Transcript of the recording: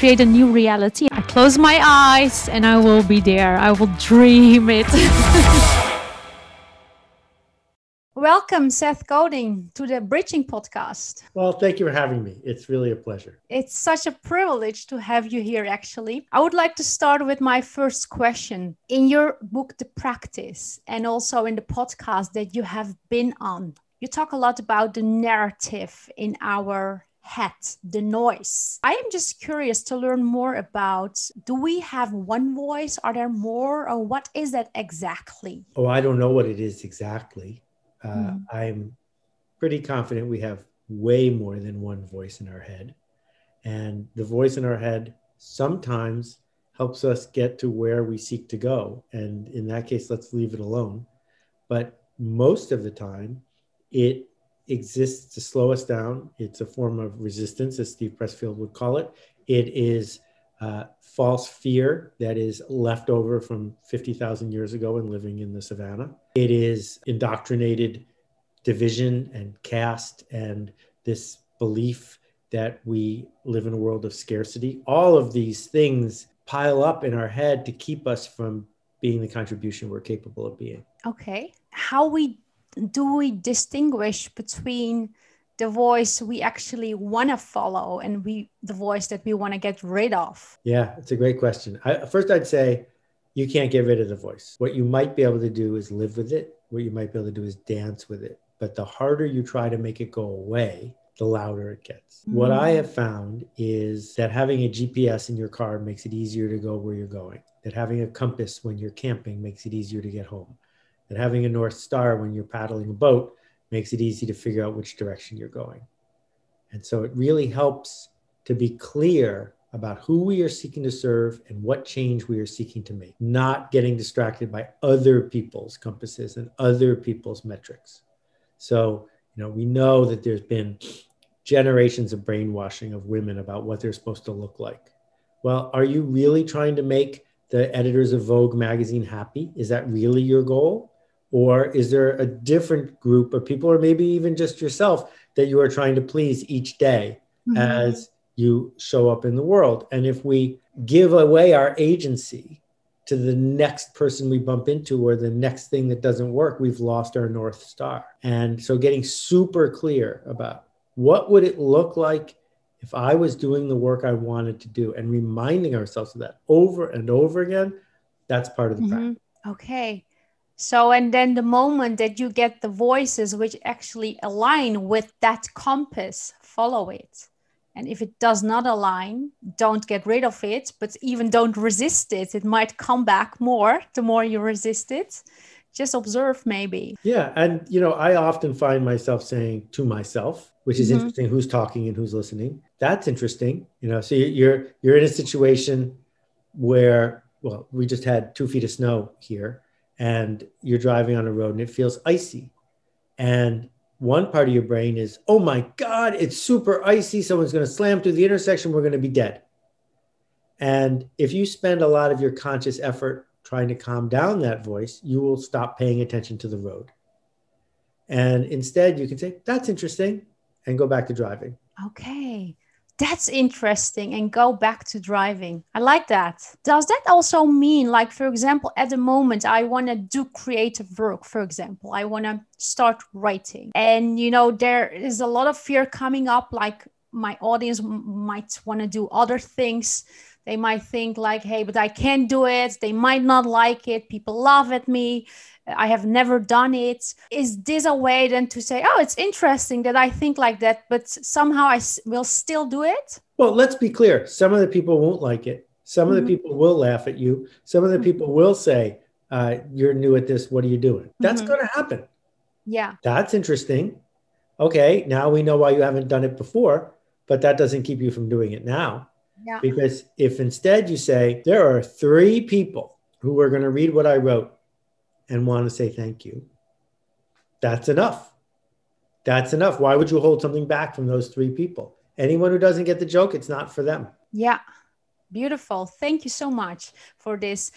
create a new reality. I close my eyes and I will be there. I will dream it. Welcome, Seth Godin, to the Bridging Podcast. Well, thank you for having me. It's really a pleasure. It's such a privilege to have you here, actually. I would like to start with my first question. In your book, The Practice, and also in the podcast that you have been on, you talk a lot about the narrative in our head, the noise. I am just curious to learn more about, do we have one voice? Are there more? Or what is that exactly? Oh, I don't know what it is exactly. I'm pretty confident we have way more than one voice in our head. And the voice in our head sometimes helps us get to where we seek to go. And in that case, let's leave it alone. But most of the time, it exists to slow us down. It's a form of resistance, as Steve Pressfield would call it. It is false fear that is left over from 50,000 years ago and living in the savannah. It is indoctrinated division and caste and this belief that we live in a world of scarcity. All of these things pile up in our head to keep us from being the contribution we're capable of being. Okay. How do we distinguish between the voice we actually want to follow and the voice that we want to get rid of? Yeah, it's a great question. First, I'd say you can't get rid of the voice. What you might be able to do is live with it. What you might be able to do is dance with it. But the harder you try to make it go away, the louder it gets. What I have found is that having a GPS in your car makes it easier to go where you're going. That having a compass when you're camping makes it easier to get home. That having a North Star when you're paddling a boat makes it easy to figure out which direction you're going. And so it really helps to be clear about who we are seeking to serve and what change we are seeking to make, not getting distracted by other people's compasses and other people's metrics. So, we know that there's been generations of brainwashing of women about what they're supposed to look like. Well, are you really trying to make the editors of Vogue magazine happy? Is that really your goal? Or is there a different group of people, or maybe even just yourself, that you are trying to please each day as you show up in the world? And if we give away our agency to the next person we bump into or the next thing that doesn't work, we've lost our North Star. And so getting super clear about what would it look like if I was doing the work I wanted to do, and reminding ourselves of that over and over again, that's part of the practice. Okay. So, and then the moment that you get the voices which actually align with that compass, follow it. And if it does not align, don't get rid of it, but even don't resist it. It might come back more the more you resist it. Just observe maybe. Yeah. And, I often find myself saying to myself, which is interesting, who's talking and who's listening. That's interesting. So you're in a situation where, well, we just had 2 feet of snow here, and you're driving on a road and it feels icy. And one part of your brain is, oh my God, it's super icy. Someone's going to slam through the intersection. We're going to be dead. And if you spend a lot of your conscious effort trying to calm down that voice, you will stop paying attention to the road. And instead you can say, that's interesting, and go back to driving. Okay. That's interesting, and go back to driving. I like that. Does that also mean, like, for example, at the moment, I want to do creative work, for example, I want to start writing. And, there is a lot of fear coming up, like my audience might want to do other things. They might think like, hey, but I can't do it. They might not like it. People laugh at me. I have never done it. Is this a way then to say, oh, it's interesting that I think like that, but somehow I will still do it? Well, let's be clear. Some of the people won't like it. Some of the people will laugh at you. Some of the people will say, you're new at this. What are you doing? That's going to happen. Yeah. That's interesting. Okay, now we know why you haven't done it before, but that doesn't keep you from doing it now. Yeah. Because if instead you say, there are 3 people who are going to read what I wrote and want to say thank you, that's enough. That's enough. Why would you hold something back from those 3 people? Anyone who doesn't get the joke, it's not for them. Yeah. Beautiful. Thank you so much for this.